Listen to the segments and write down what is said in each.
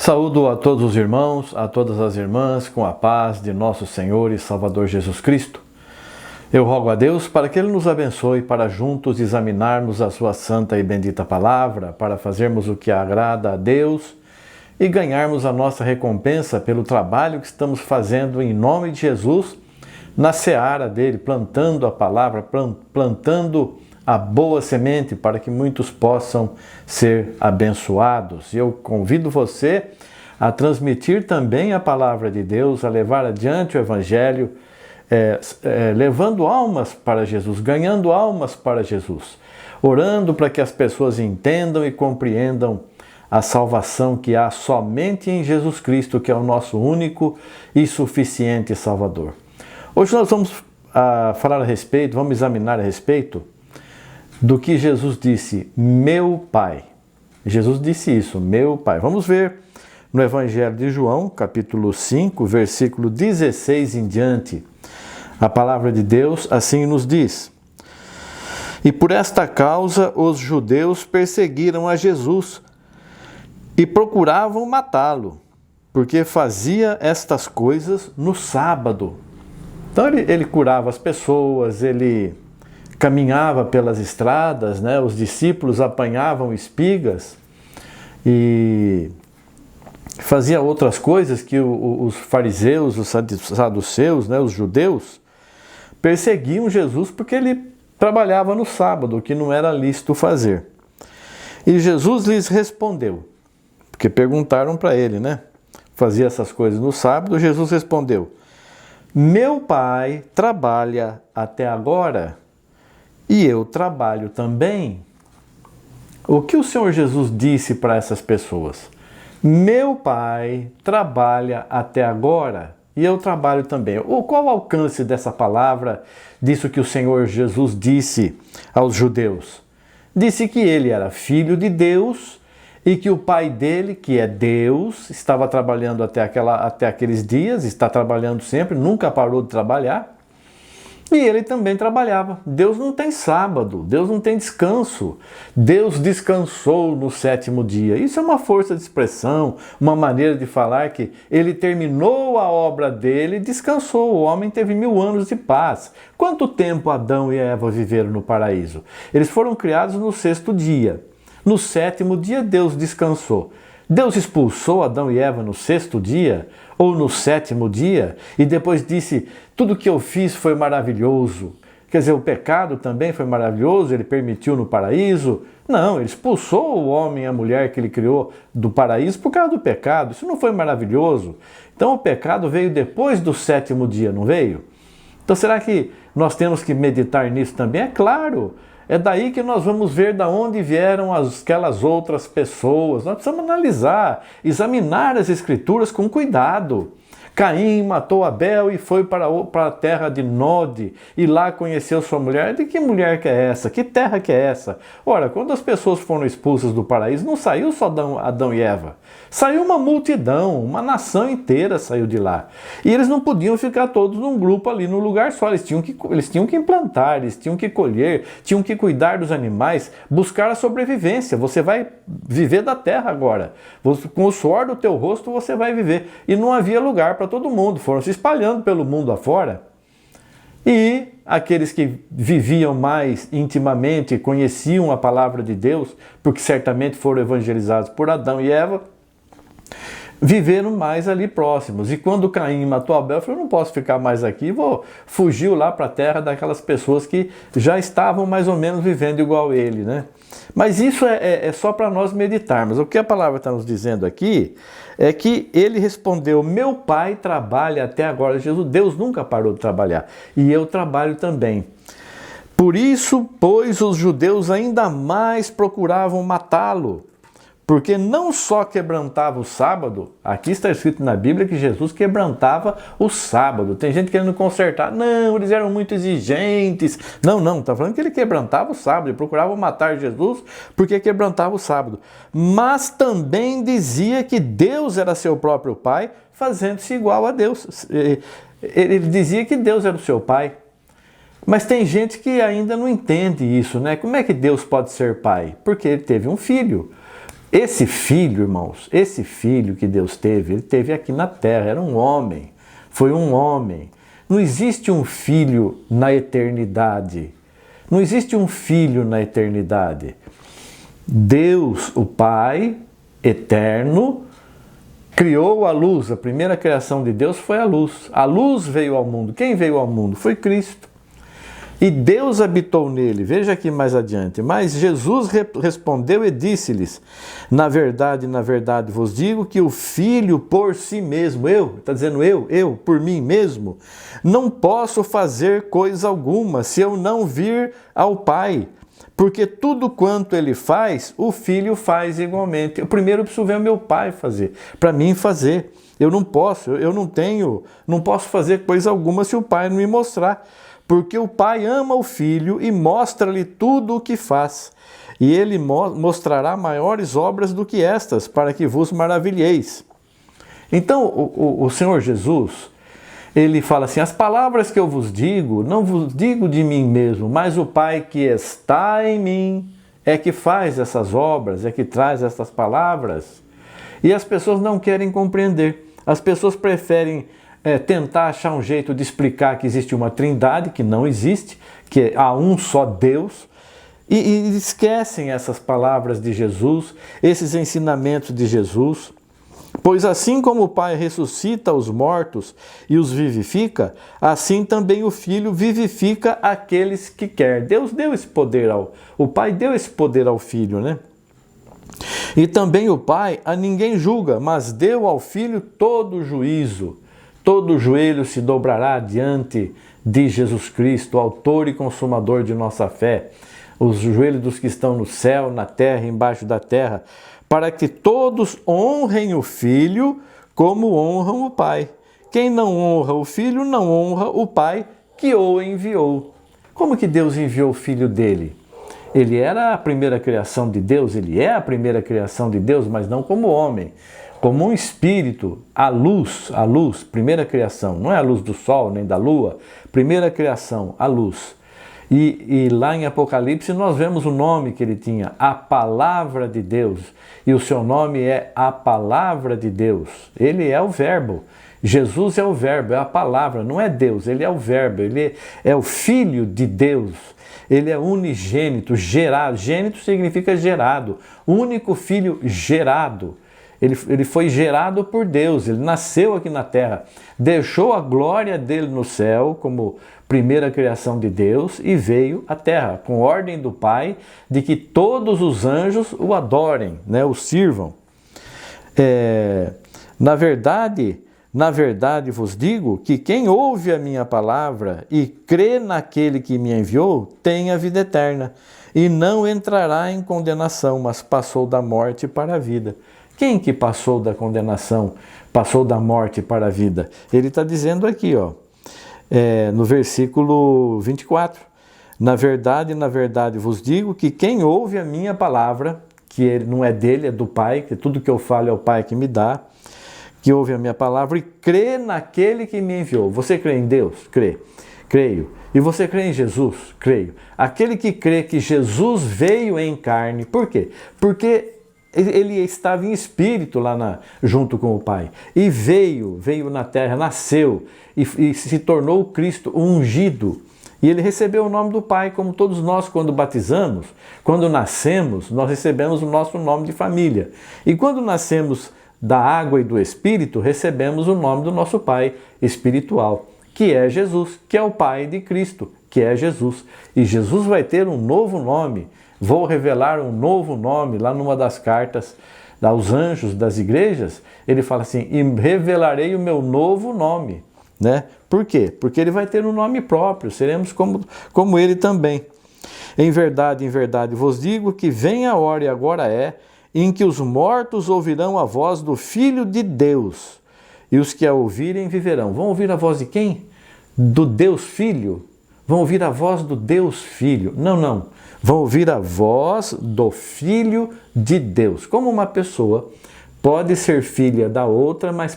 Saúdo a todos os irmãos, a todas as irmãs, com a paz de nosso Senhor e Salvador Jesus Cristo. Eu rogo a Deus para que Ele nos abençoe para juntos examinarmos a sua santa e bendita palavra, para fazermos o que agrada a Deus e ganharmos a nossa recompensa pelo trabalho que estamos fazendo em nome de Jesus, na seara dele, plantando a palavra, plantando a boa semente para que muitos possam ser abençoados. E eu convido você a transmitir também a palavra de Deus, a levar adiante o Evangelho, levando almas para Jesus, ganhando almas para Jesus, orando para que as pessoas entendam e compreendam a salvação que há somente em Jesus Cristo, que é o nosso único e suficiente Salvador. Hoje nós vamos falar a respeito, vamos examinar a respeito do que Jesus disse, meu Pai. Jesus disse isso, meu Pai. Vamos ver no Evangelho de João, capítulo 5, versículo 16 em diante. A palavra de Deus assim nos diz: E por esta causa os judeus perseguiram a Jesus e procuravam matá-lo, porque fazia estas coisas no sábado. Então ele curava as pessoas, ele caminhava pelas estradas, né? Os discípulos apanhavam espigas e fazia outras coisas que os fariseus, os saduceus, né? Os judeus, perseguiam Jesus porque ele trabalhava no sábado, que não era lícito fazer. E Jesus lhes respondeu, porque perguntaram para ele, né? Fazia essas coisas no sábado. Jesus respondeu: Meu Pai trabalha até agora e eu trabalho também. O que o Senhor Jesus disse para essas pessoas? Meu Pai trabalha até agora e eu trabalho também. Qual o alcance dessa palavra, disso que o Senhor Jesus disse aos judeus? Disse que ele era filho de Deus e que o Pai dele, que é Deus, estava trabalhando até aqueles dias, está trabalhando sempre, nunca parou de trabalhar. E ele também trabalhava. Deus não tem sábado, Deus não tem descanso. Deus descansou no sétimo dia. Isso é uma força de expressão, uma maneira de falar que ele terminou a obra dele e descansou. O homem teve 1000 anos de paz. Quanto tempo Adão e Eva viveram no paraíso? Eles foram criados no 6º dia. No 7º dia Deus descansou. Deus expulsou Adão e Eva no 6º dia ou no 7º dia e depois disse, tudo que eu fiz foi maravilhoso. Quer dizer, o pecado também foi maravilhoso, ele permitiu no paraíso. Não, ele expulsou o homem e a mulher que ele criou do paraíso por causa do pecado. Isso não foi maravilhoso. Então o pecado veio depois do 7º dia, não veio? Então será que nós temos que meditar nisso também? É claro. É daí que nós vamos ver de onde vieram aquelas outras pessoas. Nós precisamos analisar, examinar as Escrituras com cuidado. Caim matou Abel e foi para a terra de Nod e lá conheceu sua mulher. De que mulher que é essa? Que terra que é essa? Ora, quando as pessoas foram expulsas do paraíso, não saiu só Adão e Eva. Saiu uma multidão, uma nação inteira saiu de lá. E eles não podiam ficar todos num grupo ali no lugar só. Eles tinham que implantar, eles tinham que colher, tinham que cuidar dos animais, buscar a sobrevivência. Você vai viver da terra agora. Com o suor do teu rosto você vai viver. E não havia lugar para todo mundo. Foram se espalhando pelo mundo afora. E aqueles que viviam mais intimamente, conheciam a palavra de Deus, porque certamente foram evangelizados por Adão e Eva, viveram mais ali próximos. E quando Caim matou Abel, falou, não posso ficar mais aqui, fugiu lá para a terra daquelas pessoas que já estavam mais ou menos vivendo igual ele, né? Mas isso é só para nós meditarmos. O que a palavra está nos dizendo aqui é que ele respondeu, meu Pai trabalha até agora. Deus nunca parou de trabalhar e eu trabalho também. Por isso, pois, os judeus ainda mais procuravam matá-lo, porque não só quebrantava o sábado, aqui está escrito na Bíblia que Jesus quebrantava o sábado. Tem gente querendo consertar. Não, eles eram muito exigentes. Não, está falando que ele quebrantava o sábado. Ele procurava matar Jesus porque quebrantava o sábado. Mas também dizia que Deus era seu próprio Pai, fazendo-se igual a Deus. Ele dizia que Deus era o seu Pai. Mas tem gente que ainda não entende isso, né? Como é que Deus pode ser Pai? Porque ele teve um filho. Esse filho, irmãos, esse filho que Deus teve, ele teve aqui na terra, era um homem, foi um homem. Não existe um filho na eternidade. Não existe um filho na eternidade. Deus, o Pai, eterno, criou a luz. A primeira criação de Deus foi a luz. A luz veio ao mundo. Quem veio ao mundo? Foi Cristo. E Deus habitou nele. Veja aqui mais adiante. Mas Jesus respondeu e disse-lhes: na verdade, vos digo que o Filho por si mesmo, está dizendo eu, por mim mesmo, não posso fazer coisa alguma se eu não vir ao Pai. Porque tudo quanto ele faz, o Filho faz igualmente. Eu primeiro preciso ver o meu Pai fazer, para mim fazer. Eu não posso, não posso fazer coisa alguma se o Pai não me mostrar. Porque o Pai ama o Filho e mostra-lhe tudo o que faz. E ele mostrará maiores obras do que estas, para que vos maravilheis. Então, o Senhor Jesus, ele fala assim: as palavras que eu vos digo, não vos digo de mim mesmo, mas o Pai que está em mim é que faz essas obras, é que traz essas palavras. E as pessoas não querem compreender. As pessoas preferem tentar achar um jeito de explicar que existe uma trindade, que não existe, que há um só Deus, e esquecem essas palavras de Jesus, esses ensinamentos de Jesus. Pois assim como o Pai ressuscita os mortos e os vivifica, assim também o Filho vivifica aqueles que quer. Deus deu esse poder o Pai deu esse poder ao Filho, né? E também o Pai a ninguém julga, mas deu ao Filho todo o juízo. Todo joelho se dobrará diante de Jesus Cristo, autor e consumador de nossa fé. Os joelhos dos que estão no céu, na terra, embaixo da terra, para que todos honrem o Filho como honram o Pai. Quem não honra o Filho, não honra o Pai que o enviou. Como que Deus enviou o Filho dele? Ele era a primeira criação de Deus, ele é a primeira criação de Deus, mas não como homem. Como um espírito, a luz, primeira criação, não é a luz do sol nem da lua, primeira criação, a luz. E lá em Apocalipse nós vemos o nome que ele tinha, a Palavra de Deus, e o seu nome é a Palavra de Deus. Ele é o Verbo, Jesus é o Verbo, é a Palavra, não é Deus, ele é o Verbo, ele é o Filho de Deus. Ele é unigênito, gerado, gênito significa gerado, único filho gerado. Ele foi gerado por Deus, ele nasceu aqui na terra, deixou a glória dele no céu como primeira criação de Deus e veio à terra, com ordem do Pai, de que todos os anjos o adorem, né, o sirvam. Na verdade vos digo que quem ouve a minha palavra e crê naquele que me enviou, tem a vida eterna, e não entrará em condenação, mas passou da morte para a vida. Quem que passou da condenação, passou da morte para a vida? Ele está dizendo aqui, no versículo 24. Na verdade vos digo que quem ouve a minha palavra, que ele não é dele, é do Pai, que tudo que eu falo é o Pai que me dá, que ouve a minha palavra e crê naquele que me enviou. Você crê em Deus? Creio. E você crê em Jesus? Creio. Aquele que crê que Jesus veio em carne, por quê? Porque ele estava em espírito lá junto com o Pai. E veio na terra, nasceu e se tornou Cristo, o ungido. E ele recebeu o nome do Pai, como todos nós quando batizamos, quando nascemos, nós recebemos o nosso nome de família. E quando nascemos da água e do Espírito, recebemos o nome do nosso Pai espiritual, que é Jesus, que é o Pai de Cristo, que é Jesus. E Jesus vai ter um novo nome. Vou revelar um novo nome lá numa das cartas aos anjos das igrejas. Ele fala assim: e revelarei o meu novo nome, né? Por quê? Porque ele vai ter um nome próprio, seremos como ele também. Em verdade vos digo que vem a hora, e agora é, em que os mortos ouvirão a voz do Filho de Deus, e os que a ouvirem viverão. Vão ouvir a voz de quem? Do Deus Filho? Vão ouvir a voz do Deus Filho? Não. Vão ouvir a voz do Filho de Deus. Como uma pessoa pode ser filha da outra, mas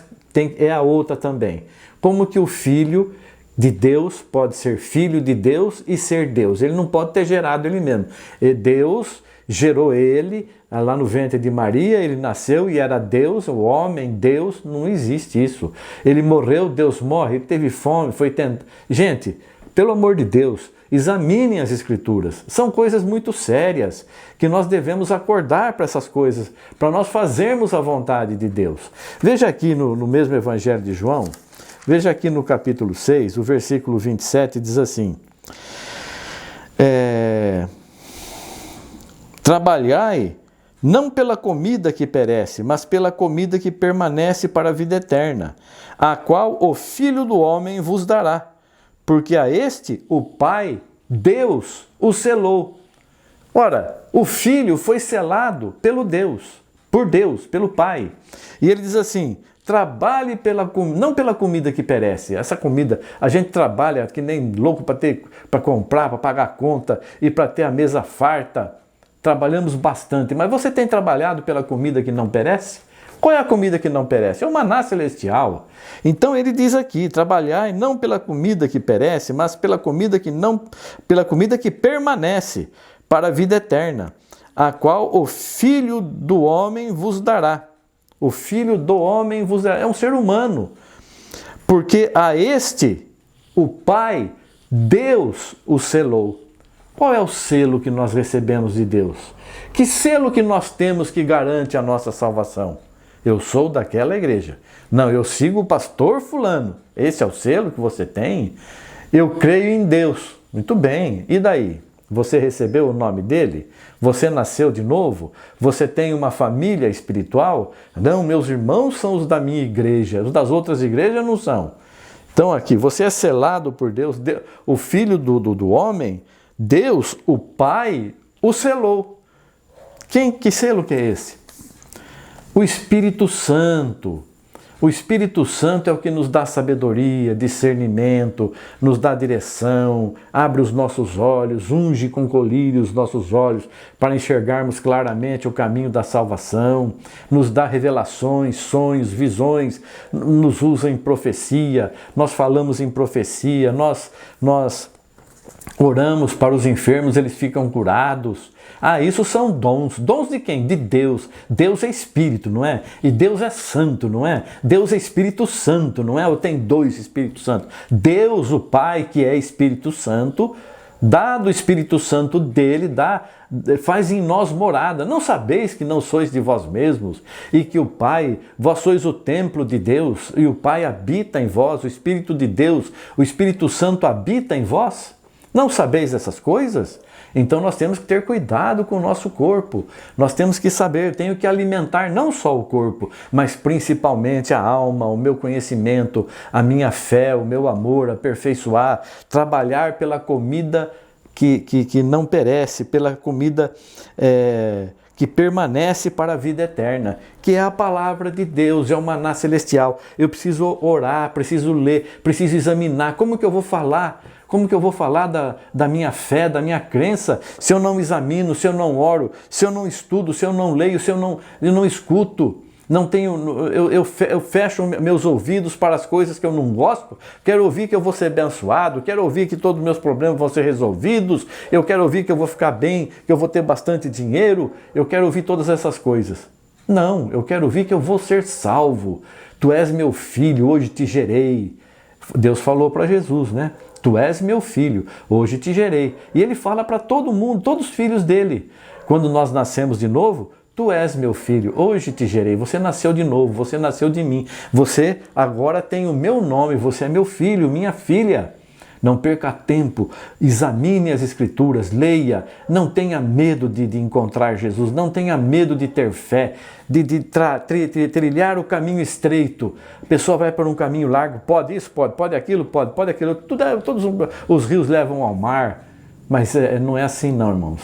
é a outra também. Como que o Filho de Deus pode ser filho de Deus e ser Deus? Ele não pode ter gerado ele mesmo. Deus gerou ele, lá no ventre de Maria, ele nasceu e era Deus, o homem, Deus, não existe isso. Ele morreu, Deus morre, ele teve fome, foi tentado. Gente, pelo amor de Deus, examinem as Escrituras. São coisas muito sérias que nós devemos acordar para essas coisas, para nós fazermos a vontade de Deus. Veja aqui no mesmo Evangelho de João, veja aqui no capítulo 6, o versículo 27 diz assim: trabalhai não pela comida que perece, mas pela comida que permanece para a vida eterna, a qual o Filho do Homem vos dará, porque a este o Pai, Deus, o selou. Ora, o Filho foi selado por Deus, pelo Pai. E ele diz assim: trabalhe não pela comida que perece. Essa comida, a gente trabalha que nem louco para comprar, para pagar a conta e para ter a mesa farta. Trabalhamos bastante, mas você tem trabalhado pela comida que não perece? Qual é a comida que não perece? É o maná celestial. Então ele diz aqui: trabalhai não pela comida que perece, mas pela comida que permanece para a vida eterna, a qual o Filho do Homem vos dará. O Filho do Homem vos dará. É um ser humano. Porque a este, o Pai, Deus o selou. Qual é o selo que nós recebemos de Deus? Que selo que nós temos que garante a nossa salvação? Eu sou daquela igreja. Não, eu sigo o pastor fulano. Esse é o selo que você tem? Eu creio em Deus. Muito bem. E daí? Você recebeu o nome dele? Você nasceu de novo? Você tem uma família espiritual? Não, meus irmãos são os da minha igreja. Os das outras igrejas não são. Então aqui, você é selado por Deus. O Filho do homem, Deus, o Pai, o selou. Que selo que é esse? O Espírito Santo. O Espírito Santo é o que nos dá sabedoria, discernimento, nos dá direção, abre os nossos olhos, unge com colírio os nossos olhos para enxergarmos claramente o caminho da salvação, nos dá revelações, sonhos, visões, nos usa em profecia, nós falamos em profecia, nós oramos para os enfermos, eles ficam curados. Isso são dons. Dons de quem? De Deus. Deus é Espírito, não é? E Deus é Santo, não é? Deus é Espírito Santo, não é? Ou tem dois Espíritos Santos? Deus, o Pai, que é Espírito Santo, dá do Espírito Santo dele, faz em nós morada. Não sabeis que não sois de vós mesmos e que o Pai, vós sois o templo de Deus e o Pai habita em vós, o Espírito de Deus, o Espírito Santo habita em vós? Não sabeis essas coisas? Então nós temos que ter cuidado com o nosso corpo. Nós temos que saber, tenho que alimentar não só o corpo, mas principalmente a alma, o meu conhecimento, a minha fé, o meu amor, aperfeiçoar, trabalhar pela comida que não perece, pela comida que permanece para a vida eterna, que é a palavra de Deus, é o maná celestial. Eu preciso orar, preciso ler, preciso examinar. Como que eu vou falar? Como que eu vou falar da minha fé, da minha crença, se eu não examino, se eu não oro, se eu não estudo, se eu não leio, se eu não escuto? Não tenho, eu fecho meus ouvidos para as coisas que eu não gosto. Quero ouvir que eu vou ser abençoado, quero ouvir que todos os meus problemas vão ser resolvidos, eu quero ouvir que eu vou ficar bem, que eu vou ter bastante dinheiro, eu quero ouvir todas essas coisas. Não, eu quero ouvir que eu vou ser salvo. Tu és meu filho, hoje te gerei. Deus falou para Jesus, né? Tu és meu filho, hoje te gerei. E ele fala para todo mundo, todos os filhos dele. Quando nós nascemos de novo, tu és meu filho, hoje te gerei. Você nasceu de novo, você nasceu de mim. Você agora tem o meu nome, você é meu filho, minha filha. Não perca tempo, examine as Escrituras, leia, não tenha medo de encontrar Jesus, não tenha medo de ter fé, de trilhar o caminho estreito. A pessoa vai para um caminho largo, pode isso, pode aquilo, pode aquilo, todos os rios levam ao mar. Mas não é assim não, irmãos.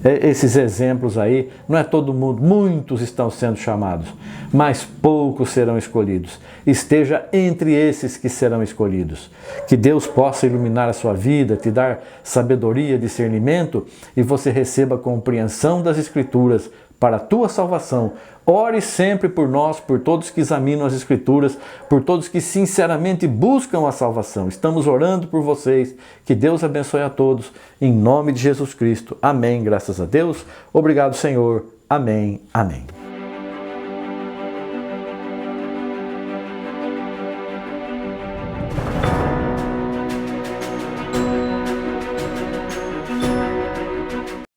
Esses exemplos aí, não é todo mundo, muitos estão sendo chamados, mas poucos serão escolhidos. Esteja entre esses que serão escolhidos. Que Deus possa iluminar a sua vida, te dar sabedoria, discernimento, e você receba a compreensão das Escrituras para a tua salvação. Ore sempre por nós, por todos que examinam as Escrituras, por todos que sinceramente buscam a salvação. Estamos orando por vocês. Que Deus abençoe a todos. Em nome de Jesus Cristo. Amém. Graças a Deus. Obrigado, Senhor. Amém. Amém.